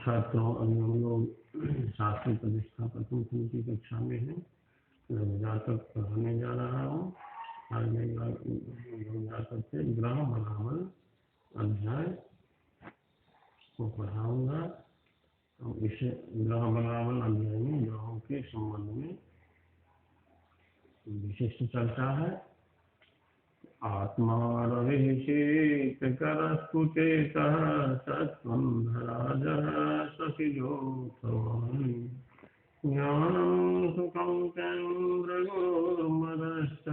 छात्रों अभी हम लोग शास्त्री प्रतिष्ठा प्रथम खंड की कक्षा में हैं। जातक पढ़ाने जा रहा हूँ। आज मैं जातक से ग्रह बनावल अध्याय को पढ़ाऊंगा। इस ग्रह बनावल अध्याय में ग्रहों के संबंध में विशिष्ट चर्चा है। आत्मा रविशीतकरस्तु चेतः सत्त्वं धराजः सखिजोत्सवम् ज्ञानं सुखं चन्द्रगुरुर्मदश्च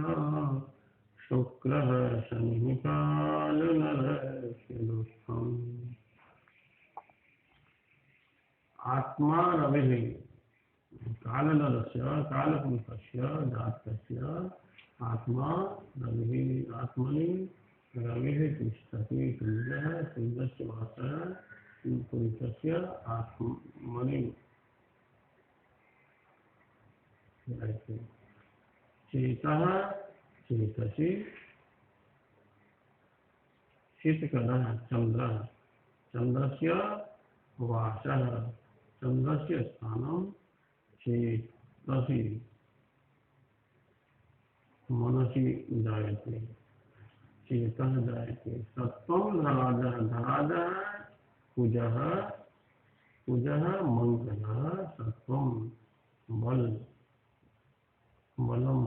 शुक्रः शनिः कालनरस्य दुःखम्। आत्मा रविः कालनरस्य कालपुरुषस्य जातकस्य आत्मा रविः आत्मनि रविः तिष्ठति। सूर्यः सूर्यस्य वासः पुरुषस्य आत्मनि चेतः चेतसि शीतकरः चन्द्रः चन्द्रस्य वासः चन्द्रस्य स्थानं चेतसि मनसि जायते चेतः जायते। सत्त्वं धराजः धराजः कुजः कुजः मंगलः सत्त्वं बल बलम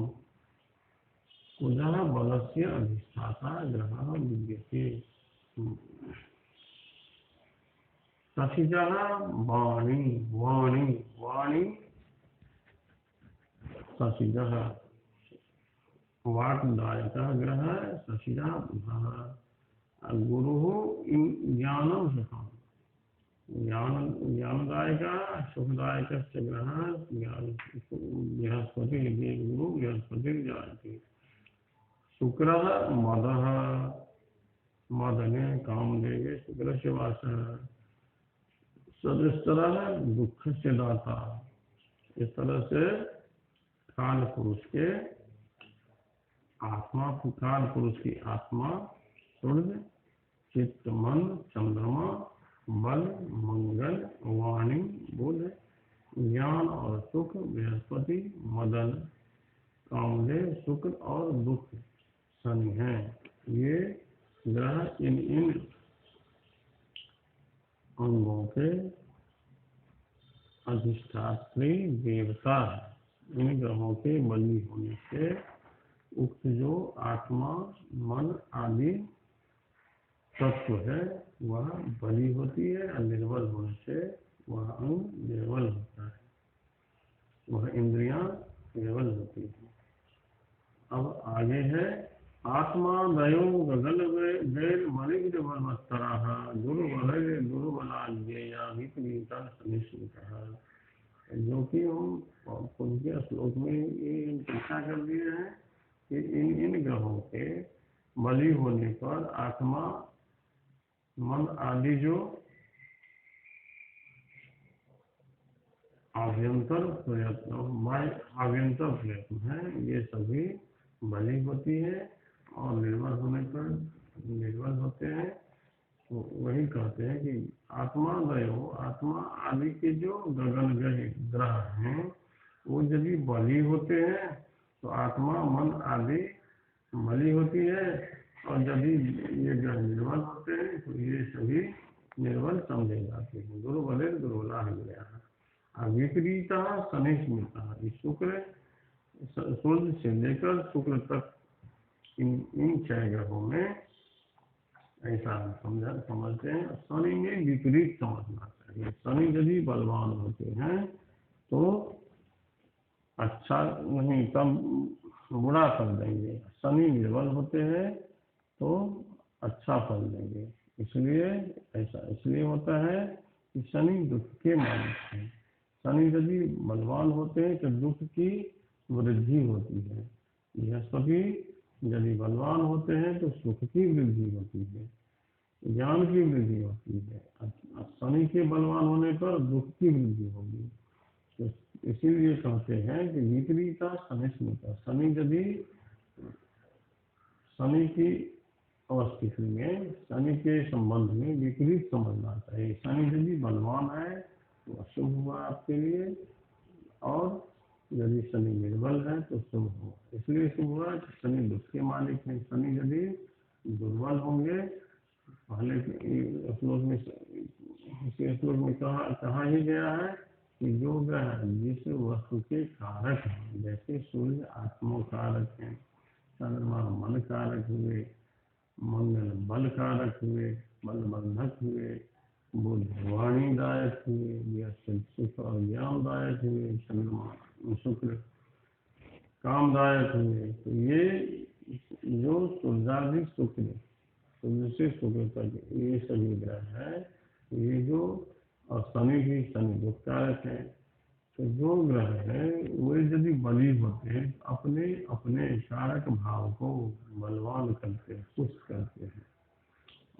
कुजः बलस्य अधिष्ठाता ग्रहः विद्यते। सखिजः वाणी वाणी वाणी सखिजः वाक्दायकः ग्रहः सखिजः बुधः। गुरुः ज्ञानं सुखम् ज्ञानदायकः सुखदायकस्य ग्रहः बृहस्पतिः गुरु बृहस्पतिर्जायते। शुक्रः मदः मदने कामदेवे शुक्रस्य वासः। सदस्यः दुःखस्य दाता। इस तरह से काल पुरुष के आत्मा काल पुरुष की आत्मा सूर्य चित्त मन चंद्रमा बल मंगल वाणी बुध ज्ञान और सुख बृहस्पति मदन कामदेव शुक्र और दुख शनि है। ये ग्रह इन अंगों के अधिष्ठात्री देवता है। इन ग्रहों के बली होने से उक्त जो आत्मा मन आदि तत्व है वह बली होती है और निर्बल होने से वह अंग निर्बल होता है, वह इंद्रियां निर्बल होती है। अब आगे है आत्मा दयो गगन वैर मणिग्र बलवत्तरः दुर्बलाज्ञेया विपरीता सनिश्चितः। जो कि हम पूर्व के श्लोक में ये चर्चा कर दिए हैं कि इन ग्रहों के बली होने पर आत्मा मन आदि जो आभ्यंतर प्रयत्न है ये सभी बली होती है और निर्बल होने पर निर्बल होते हैं। तो वही कहते हैं कि आत्मा दयो आत्मा आदि के जो गगन ग्रह हैं वो यदि बली होते हैं तो आत्मा मन आदि बली होती है और यदि ये ग्रह निर्बल होते हैं तो ये सभी निर्बल समझे जाते हैं। दुर्बले दुर्बला हो गया है। विपरीता सनिस्मिता शुक्र सूर्य से लेकर शुक्र तक इन 6 ग्रहों में ऐसा समझते हैं। शनि में विपरीत समझना चाहिए। शनि यदि बलवान होते हैं तो अच्छा नहीं तब बुरा फल देंगे। शनि निर्बल होते हैं तो अच्छा फल देंगे। इसलिए ऐसा इसलिए होता है कि शनि दुख के मालिक हैं। शनि यदि बलवान होते हैं तो दुख की वृद्धि होती है। बृहस्पति यदि बलवान होते हैं तो सुख की वृद्धि होती है, ज्ञान की वृद्धि होती है। शनि के बलवान होने पर दुख की वृद्धि होगी। तो इसीलिए कहते हैं कि विपरीता सनिस्मिता। शनि यदि शनि की स्थिति में शनि के संबंध में विपरीत समझना चाहिए। शनि यदि बलवान है तो अशुभ हुआ आपके लिए, और यदि शनि निर्बल है तो शुभ हो। इसलिए शुभ हुआ कि शनि दुख के मालिक हैं। शनि यदि दुर्बल होंगे, पहले श्लोक में कहा ही गया है कि जो ग्रह जिस वस्तु के कारक हैं, जैसे सूर्य आत्मो कारक है, चंद्रमा मन कारक हुए, मंगल बल कारक हुए, बल बंधक हुए, बुध वाणीदायक हुए, बृहस्पति सुख और ज्ञानदायक हुए, चंद्रमा शुक्र कामदायक हुए। तो ये जो सूर्यादि शुक्र, सूर्य से शुक्र तक ये सभी ग्रह है, ये जो, और शनि भी, शनि दुख कारक है। तो जो ग्रह है वे यदि बली होते हैं अपने अपने कारक भाव को बलवान करते हैं, पुष्ट करते हैं,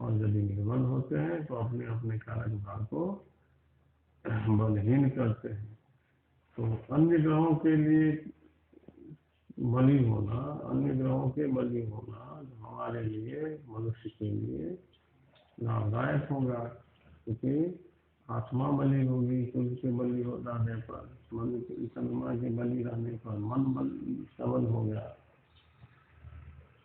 और यदि निर्बल होते हैं तो अपने अपने कारक भाव को बलहीन करते हैं। तो अन्य ग्रहों के लिए बली होना, अन्य ग्रहों के बली होना हमारे लिए, मनुष्य के लिए लाभदायक होगा, क्योंकि आत्मा बली होगी सूर्य के बली हो रहने पर, मन चंद्रमा के बली रहने पर मन बल सबल हो गया,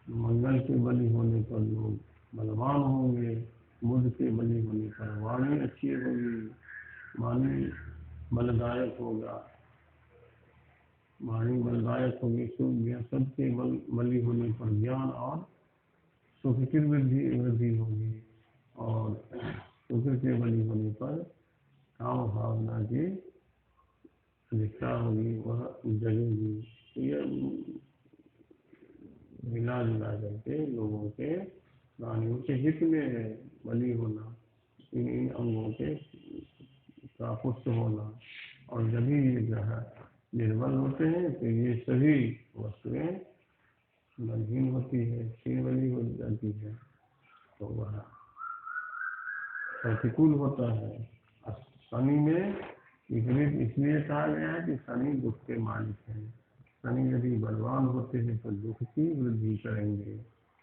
मंगल के बली होने पर लोग बलवान होंगे, बुध के बली होने पर वाणी अच्छी होगी, वाणी बलदायक होगा, वाणी बलदायक होगी। बृहस्पति के बली होने पर ज्ञान और सुख की वृद्धि होगी, और शुक्र के बली होने पर काम भावना की अधिकता होगी, वह जगेगी। यह मिला जुला करके लोगों के प्राणियों के हित में है बली होना, इन अंगों के का पुष्ट होना। और यदि ये ग्रह निर्बल होते हैं तो ये सभी वस्तुएं बलहीन होती है, क्षीण बली हो जाती है, तो वह प्रतिकूल होता है। शनि में विपरीत इसलिए कहा गया है कि शनि दुख के मालिक हैं। शनि यदि बलवान होते हैं तो दुख की वृद्धि करेंगे,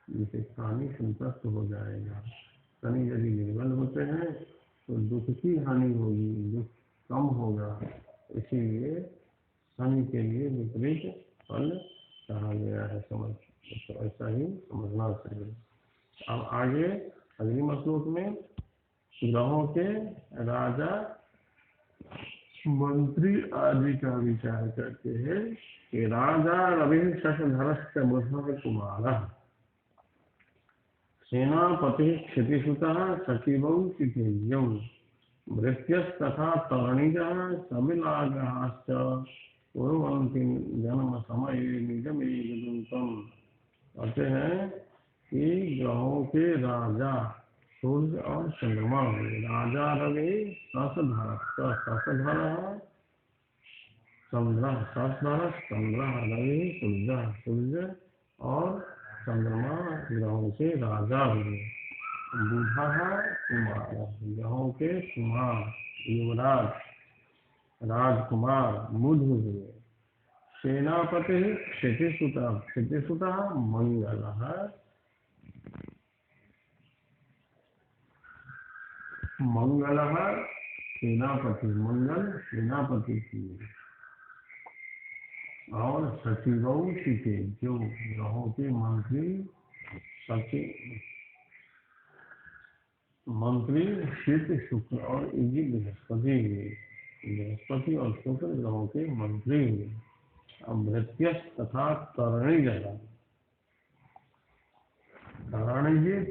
जिससे प्राणी संतुष्ट हो जाएगा। शनि यदि निर्बल होते हैं तो दुख की हानि होगी, दुख कम होगा। इसीलिए शनि के लिए विपरीत फल कहा गया है। तो ऐसा ही समझना चाहिए। अब आगे अगली श्लोक में ग्रहों के राजा मंत्री आदि का विचार करते हैं कि राजा रवि शशधरश्च बुधः कुमारः, सेनापति क्षितिसुतः सचिवौ चितेयौ, भृत्यस्तथा तरणिजः समिलाग्रहाश्च कुर्वन्ति जन्म समये निजमेकदूतम्। कहते हैं कि ग्रहों के राजा सूर्य और चंद्रमा हुए। राजा रवि शशधर, चंद्र चंद्र रवि सूर्य और चंद्रमा ग्रहों के राजा हुए। बुधः कुमार, ग्रहों के कुमार युवराज राजकुमार बुध हुए। सेनापति क्षितिसुतः मंगलः, मंगलः सेनापति, मंगल सेनापति हुए। और सचिवौ चिते, जो ग्रहों के मंत्री सचिव, मंत्री शिव शुक्र और इजी बृहस्पति हुए। बृहस्पति और शुक्र ग्रहों के मंत्री हुए। अब भृत्यस तथा तरणिजः,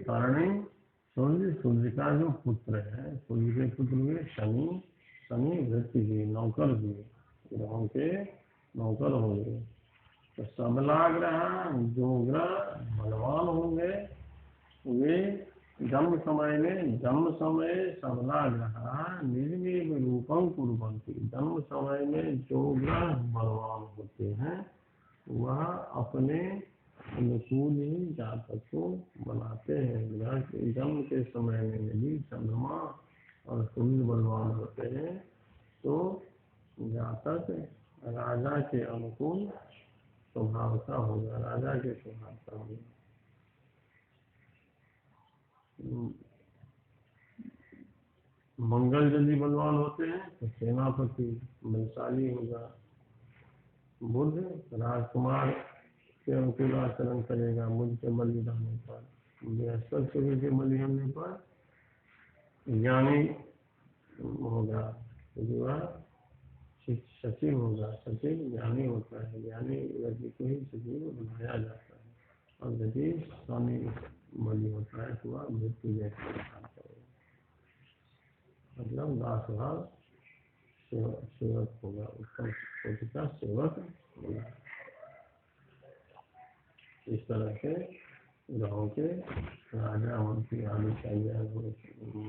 तरणी सूर्य का जो पुत्र है, सूर्य के पुत्र हुए शनि, शनि भृत्य हुए, नौकर हुए, ग्रहों के नौकर होंगे। तो सबला ग्रह, जो ग्रह बलवान होंगे वे जन्म समय सबला ग्रह निर्मेव रूपं कुर्वन्ति। जन्म समय में जो ग्रह बलवान होते हैं वह अपने अनुकूल ही जातक को बनाते हैं। ग्रह के जन्म के समय में यदि चंद्रमा और सूर्य बलवान होते हैं तो जातक राजा के अनुकूल स्वभाव का होगा, राजा के स्वभाव का होगा। मंगल यदि बलवान होते हैं तो सेनापति बलशाली होगा। बुध राजकुमार के अनुकूल आचरण करेगा बुध के बलि रहने पर। बृहस्पति के बलि होने पर ज्ञानी होगा, क्योंकि वह सचिव होगा। सचिव ज्ञानी होता है, ज्ञानी व्यक्ति को ही सचिव बनाया जाता है। और यदि शनि बलि होता है तो वह मृत्यु जैसे करेगा, मतलब दास भाव सेवक होगा, उत्तम कोटि का सेवक होगा। इस तरह से ग्रहों के राजा मंत्री आदि का ज्ञान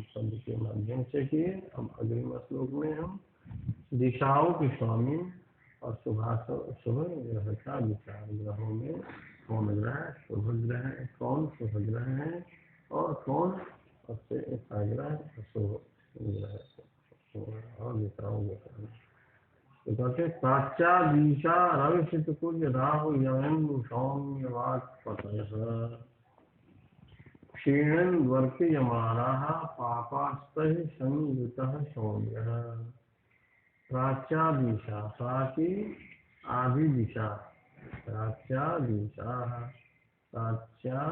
शब्द के माध्यम से किए। अब अगले श्लोक में हम दिशाओं के स्वामी और शुभ ग्रह का विचार। ग्रहों में कौन ग्रह शुभ ग्रह है, कौन शुभ ग्रह है और कौन सबसे ग्रह अशुभ ग्रह और दिशाओं के स्वामी। तो कहते प्राच्या दिशा रवि चित्रकुज राहु यमन सौम्य वाक्पतयः क्षीणन् वर्तयमानाः पापास्तः संयुतः सौम्यः। प्राच्या दिशा, प्राची आदि दिशा, प्राच्या दिशा, प्राच्या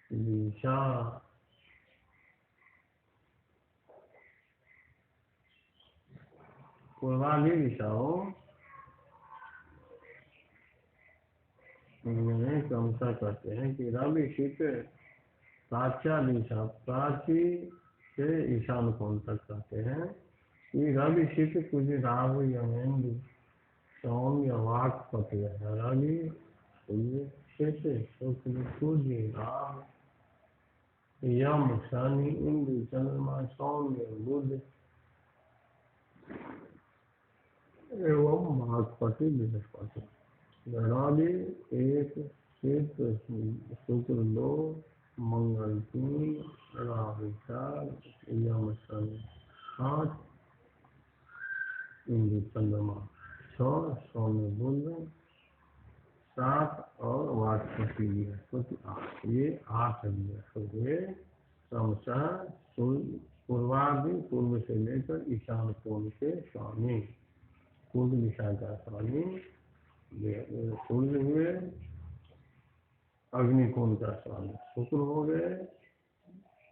दिशा पूर्वाली दिशाओं में क्रमशः कहते हैं कि रवि शीत प्राच्या दिशा, प्राची से ईशान कोण तक कहते हैं कि रवि शीत कुछ राहु यमेंदु सौम्य वाक्पति है। रवि शीत शुक्र कुछ राहु यम शनि इंद्र चंद्रमा सौम्य बुध एवं वाक्पति बृहस्पति। गणादि 1 शीत शुक्र 2 मंगल 3 राहु 4 यम शनि 8 इंद्र चंद्रमा 6 सौम्य बुध 7 और वाक्पति बृहस्पति 8। ये 8 बृहस्पति क्रमशः पूर्वादि पूर्व से लेकर ईशान कोण के स्वामी, पूर्व दिशा का स्वामी सूर्य हुए, अग्निकोण का स्वामी शुक्र हो गए,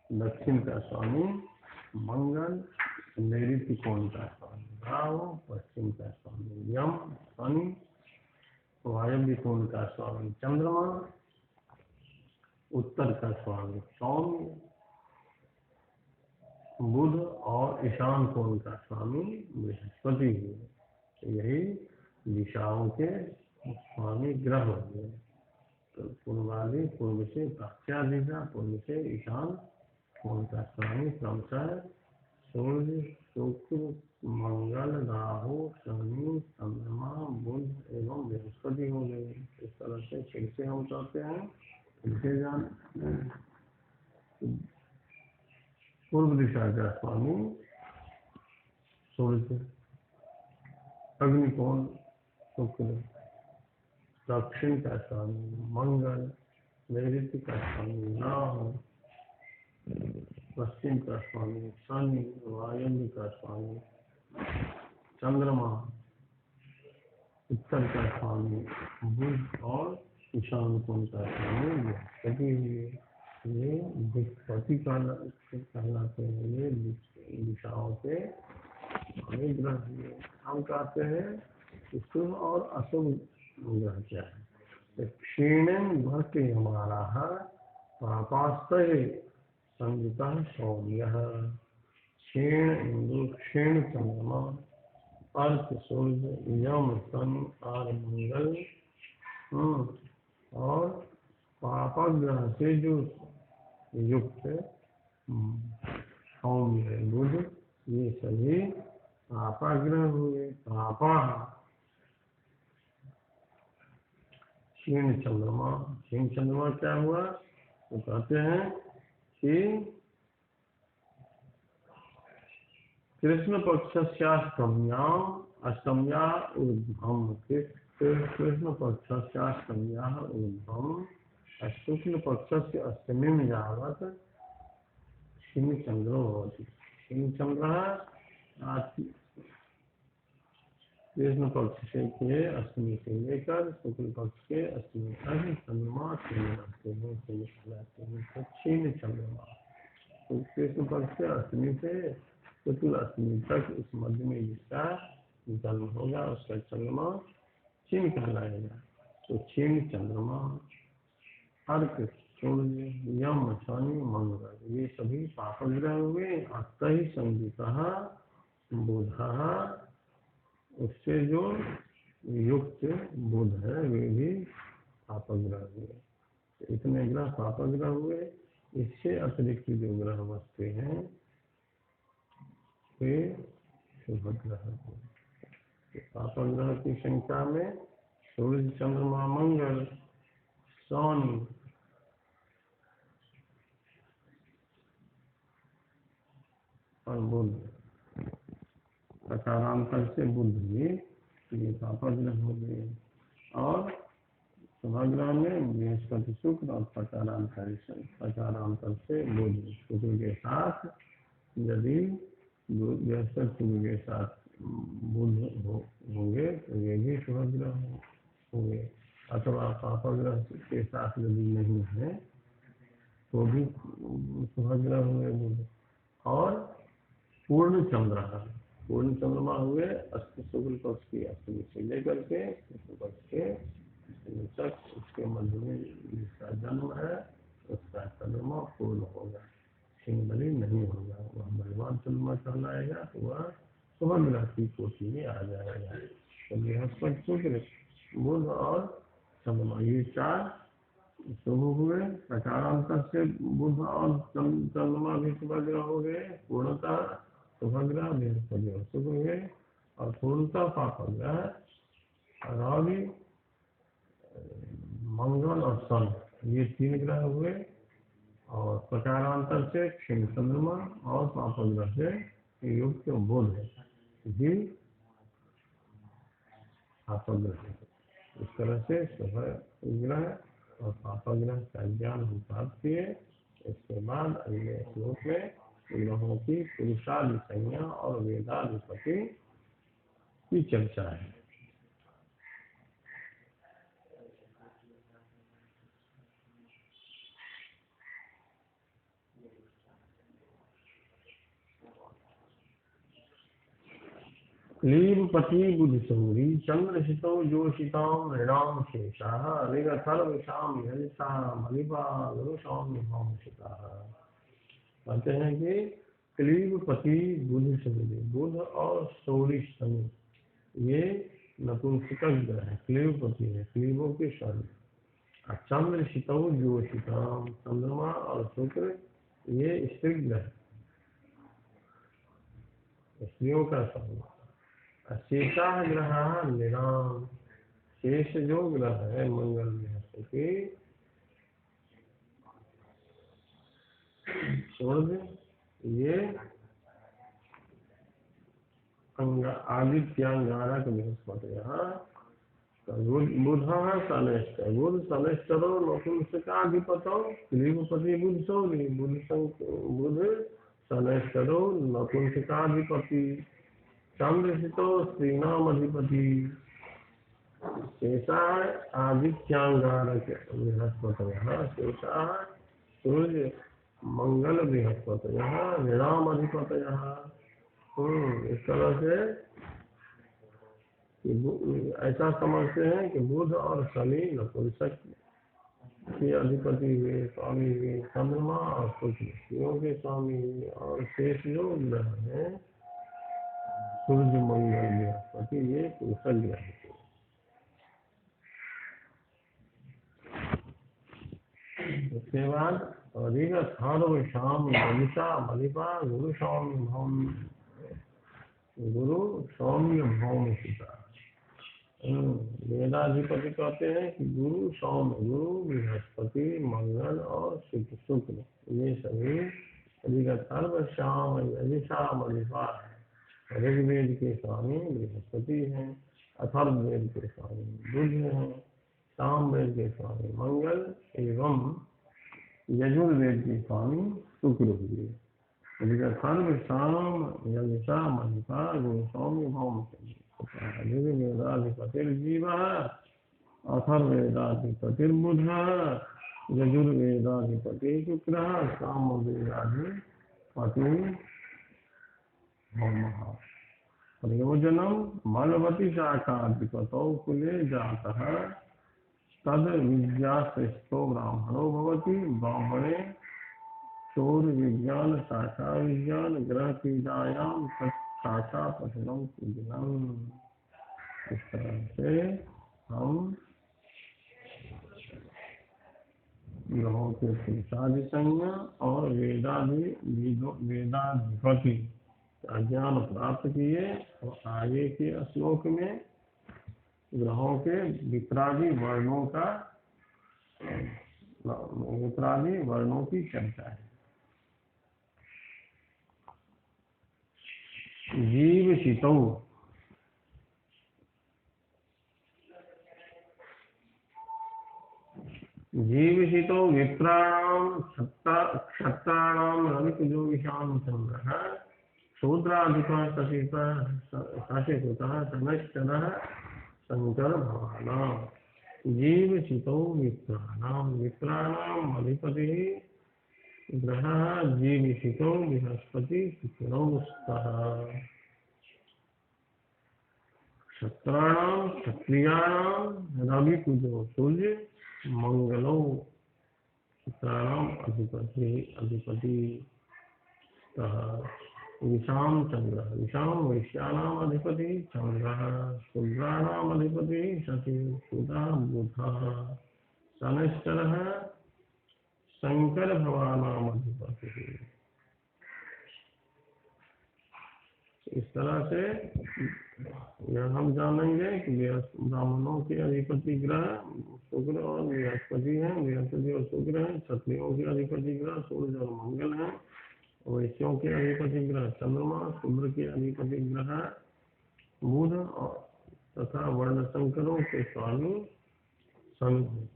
दक्षिण का स्वामी मंगल, नैऋत्य कोण का स्वामी राहु, पश्चिम का स्वामी यम शनि, वायव्य कोण का स्वामी चंद्रमा, उत्तर का स्वामी सौम्य बुध और ईशान कोण का स्वामी बृहस्पति हुए। यही दिशाओं के स्वामी ग्रह हुए। तो पूर्वादि पूर्व से प्राच्या दिशा, पूर्व से ईशान कोण का स्वामी क्रमशः सूर्य शुक्र मंगल राहु शनि चंद्रमा बुध एवं बृहस्पति हो गए। इस तरह से फिर से हम कहते हैं, फिर से जान पूर्व दिशा का स्वामी सूर्य, अग्निकोण शुक्र, दक्षिण का स्वामी मंगल, नैऋत्य का स्वामी राहु, पश्चिम का स्वामी शनि, वायव्य का स्वामी चंद्रमा, उत्तर का स्वामी बुध और ईशान कोण का स्वामी बृहस्पति हुए। ये दिक्पति कहलाते हैं। ये दिशाओं के ग्रह हुए। हम कहते हैं शुभ और अशुभ ग्रह क्या है। क्षीणन भक्त हमारा पापास्तः संयुता सौम्य। क्षीण इंदु, क्षीण चंद्रमा, अर्थ सूर्य, यम शनि और मंगल और पापग्रह से जो युक्त सौम्य बुध, ये सभी पापाग्रह हुए। पापा क्षीण चंद्रमा, क्षीण चंद्रमा क्या हुआ तो कहते हैं कि कृष्ण पक्षस्याष्टम्या अष्टम्या ऊर्ध्वम्, कृष्ण पक्षस्याष्टम्या ऊर्ध्वम् शुक्ल पक्षस्य अष्टमीं यावत् शनिचन्द्रो भवति। शनिचन्द्रः कृष्ण पक्ष से अष्टमी से लेकर शुक्ल पक्ष के अष्टमी तक चंद्रमा कहलाते हैं। क्षीण चंद्रमा तो कृष्ण पक्ष से अष्टमी से शुक्ल अष्टमी तक इस मध्य में जिसका जन्म होगा उसका चंद्रमा क्षीण कहलाएगा। तो क्षीण चंद्रमा, अर्क, सूर्य, यम, शनि, मंगल ये सभी पापग्रह हुए। अतः संगीता बुध, उससे जो युक्त बुध है वे भी पापग्रह हुए। इतने ग्रह पापग्रह हुए। इससे अतिरिक्त जो ग्रह बसते हैं वे शुभ ग्रह हुए। पापग्रह की संख्या में सूर्य, चंद्रमा, मंगल, शनि और बुध, प्रकारांतर से बुध भी ये पापग्रह हो गए। और शुभग्रह में बृहस्पति, शुक्र और प्रकारांतर से बुध। शुक्र के साथ यदि बृहस्पति शुक्र के साथ बुध होंगे तो ये भी शुभग्रह होंगे। अथवा पापग्रह के साथ यदि नहीं है तो भी शुभग्रह हुए बुध। और पूर्ण चंद्रमा हुए शुक्ल पक्ष की अष्टमी से लेकर के कृष्ण पक्ष के अष्टमी तक उसके मध्य में जिसका जन्म है उसका चंद्रमा पूर्ण होगा, सिंह नहीं होगा। वह बलवान चंद्रमा कहलाएगा तो वह शुभग्रह की कोटि में आ जाएगा। तो बृहस्पति, शुक्र, बुध और चंद्रमा ये चार शुभ हुए। प्रकारांतर से बुध और चंद्रमा भी शुभग्रह हो गए। पूर्णतः शुभग्रह बृहस्पति और शुक्र हुए। और पूर्णतः पापग्रह रवि, मंगल और शनि ये तीन ग्रह हुए। और प्रकारांतर से क्षीण चंद्रमा और पापग्रह से युक्त बुध भी पापग्रह। इस तरह से शुभ ग्रह और पापग्रह का ज्ञान हम प्राप्त किए। इसके बाद अगले श्लोक में ग्रहों की पुरुषादि संज्ञा और वेदाधिपति की चर्चा है। क्लीबपति बुधसूरी चंद्रशितो जोषितां ऋणां शेषाः ऋगथर्वशां यजसा मलिपा गुरुशां भांसिताः। कहते हैं कि क्लीबपति बुधसूरी, बुध और सूर्य शनि ये नपुंसकक ग्रह है। क्लीबपति है, क्लीबों के शनि। चंद्रशितो जोषितां, चंद्रमा और शुक्र ये स्त्री ग्रह, स्त्रियों का समूह। शेषा ग्रह निराम, शेष जो ग्रह है मंगल बृहस्पति सूर्य ये आदित्यांगारक बृहस्पति बुध शनैश्चर, बुध शनैश्चरो नपुंसकाधिपतौ क्लीबपति बुध सौरी, बुध शनैश्चरो नपुंसकाधिपति चंद्रशितो स्त्रीणाम अधिपति। शेषा आदित्यांगारक बृहस्पतयः, शेषा सूर्य मंगल बृहस्पतयः ऋणाम अधिपतयः। इस तरह से ऐसा समझते हैं कि बुध और शनि नपुंसक के अधिपति हुए, स्वामी हुए। चंद्रमा और शुक्र स्त्रियों के स्वामी हुए। और शेष जो ग्रह है सूर्य, मंगल, बृहस्पति ये पुरुषक ग्रह है। उसके बाद ऋगथर्वशां यजसा मलिपा गुरु सौम्य भौमिका। वेदाधिपति कहते हैं कि गुरु सौम्य, गुरु बृहस्पति, मंगल और शुक्र ये सभी ऋगथर्वशां यजसा मलिपा। ऋग्वेद के स्वामी बृहस्पति हैं, अथर्ववेद के स्वामी बुध हैं, सामवेद के स्वामी मंगल एवं यजुर्वेद के स्वामी शुक्र हुए। सर्व शाम यज्ञा महिपा गुरु सौम्य भौम यजुर्वेदाधिपतिर्जीव अथर्वेदाधिपतिर्बुध यजुर्वेदाधिपति शुक्र सामवेदाधिपति भौमः। प्रयोजनम मलवती शाखाधिपतौ कुले जातः तद विद्याश्रेष्ठो ब्राह्मणो भवति। ब्राह्मणे चोर विज्ञान शाखा विज्ञान ग्रह क्रीडायाम शाखा पठनम पूजनम। इस तरह से हम ग्रहों के पुरुषादि संज्ञा और वेदाधिपति का ज्ञान प्राप्त किए और आगे के श्लोक में ग्रहों के विप्रादि वर्णों की चर्चा है। जीवशितौ विप्राणां क्षत्राणां रविकुजोविषां चन्द्रः शूद्राधिपः शशिसुतः शनैश्चरः शंकर भवानां। जीवशितौ विप्राणाम् अधिपतिः ग्रहः जीवशितौ बृहस्पति शुक्रौ स्तः। क्षत्राणां क्षत्रियाणां रविकुजो सूर्य मंगलौ क्षत्राणाम् अधिपति स्तः। विषाम चंद्रः विषाम वैश्यानाम् अधिपति चंद्रः शूद्राणाम् अधिपति शशि सुतः बुधः शनैश्चरः शंकर भवानाम् अधिपति। इस तरह से यह हम जानेंगे कि ब्राह्मणों के अधिपति ग्रह शुक्र और बृहस्पति हैं। बृहस्पति और शुक्र हैं। क्षत्रियों के अधिपति ग्रह सूर्य और मंगल हैं। वैश्यों के अधिपति ग्रह चंद्रमा, शुक्र के अधिपति ग्रह बुध तथा वर्ण संकरों के स्वामी शनि।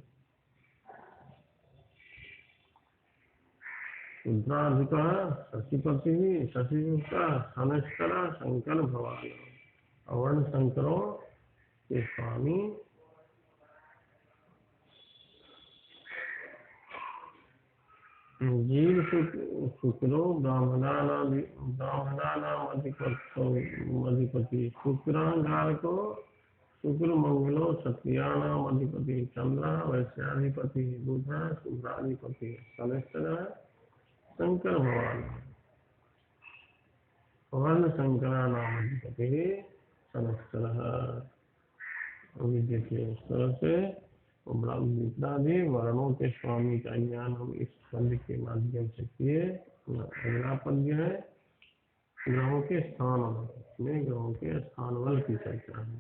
रुद्राधिपः शशिपति शशियुक्ता शनैश्चर शंकर भवान। वर्ण संकरों के स्वामी जीव शुक्रो ब्राह्मणानाम् अधिपति शुक्रांगार को शुक्र मंगलो क्षत्रियाणाम् अधिपति चंद्र वैश्याधिपति बुध शुक्राधिपति शनैश्चर शंकर भगवान। वर्ण शंकरानाम् अधिपति शनैश्चर। देखिए इस तरह से ब्राह्मणादि वर्णों के स्वामी का ज्ञान हम इस पद के माध्यम से किए। अगला पद्य है ग्रहों के स्थान में ग्रहों के स्थान बल की चर्चा है।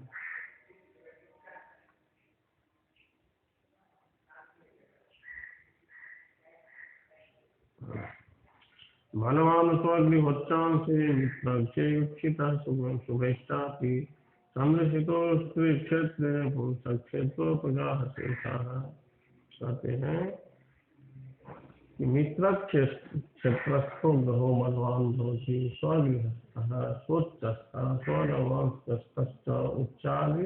बलवान स्वगृहोच्चां से मित्रक्षेक्षितः शुभेष्टापि चंद्रशितो स्त्री क्षेत्र पुरुष क्षेत्रोपगाह शेषाः। कहते हैं कि मित्र क्षेत्रस्थो ग्रहो बलवान भवति स्वगृहस्थः स्वोच्चस्थः स्वनवस्तश्च उच्चादि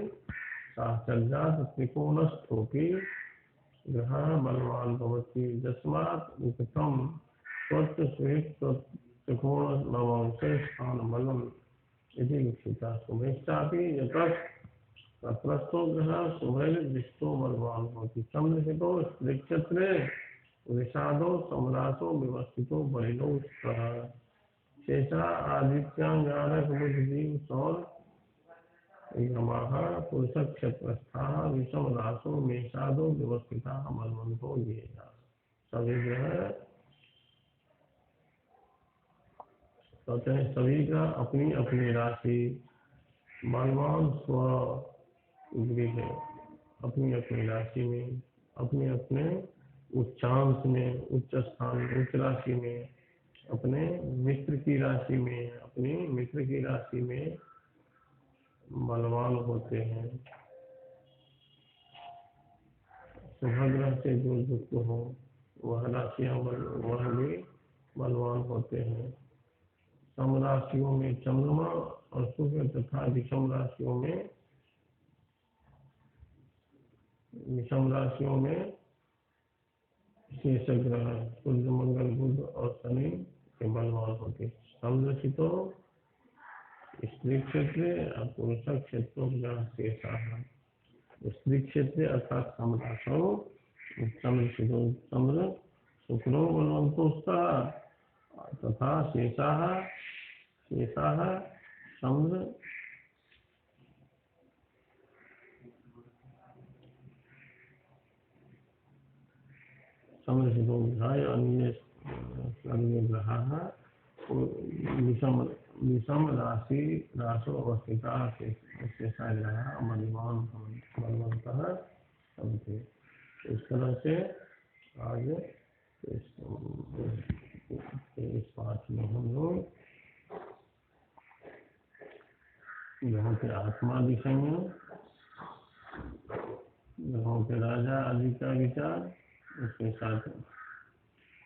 साचर्यात् त्रिकोणस्थोऽपि ग्रहः बलवान भवति। यस्मात् उक्तं स्वच्छ त्रिकोण नवंसे स्थान बलम् इति लिखिता। शुभेष्टापि तत्रस्थो ग्रहः शुभैर्दृष्टो बलवान् भवति। चंद्रशितो स्त्रीक्षेत्रे विषादो समरासो व्यवस्थितो बलिनो स्तः। शेषा आदित्याङ्गारक बुधजीव सौर यमाः पुरुषक्षेत्रस्थाः विषमरासो मेषादो व्यवस्थिताः बलवन्तो ये। सभी ग्रह कहते हैं सभी का अपनी अपनी राशि बलवान स्वगृह है। अपनी अपनी राशि में अपने अपने उच्चांश में उच्च स्थान उच्च राशि में अपने मित्र की राशि में अपनी मित्र की राशि में बलवान होते हैं। शुभ ग्रह से जो युक्त हो वह राशियां वह भी बलवान होते हैं। सम राशियों में चंद्रमा और शुक्र तथा विषम राशियों में शेष ग्रह सूर्य, मंगल, बुध और शनि के बलवान होते हैं। समदर्शितो स्त्री क्षेत्र और पुरुष क्षेत्रों ग्रह शेषा है। स्त्री क्षेत्र अर्थात समराशो चंद्र शुक्रो बलवंतोस्ता तथा शेषा चंद्र समदर्शितो विधाय अन्य ग्रह विषम राशो अवस्थिता शेषा ग्रह बलवंतः सन्ति। इस तरह से आज इस पाठ में हम लोग ग्रहों के आत्मा विषय में, ग्रहों के राजा आदि का विचार, उसके साथ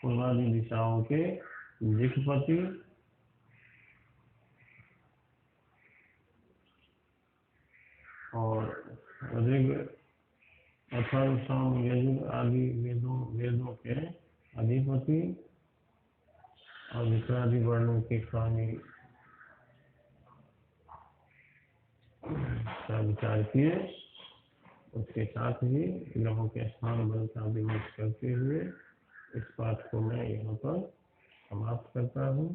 पूर्वादि दिशाओं के दिक्पति और ऋग, अथर्व, साम, यजुर आदि वेदों के अधिपति और विक्रादि वर्णों के स्वामी का विचार किए। उसके साथ ही ग्रहों के स्थान बल का विमर्श करते हुए इस पाठ को मैं यहाँ पर समाप्त करता हूँ।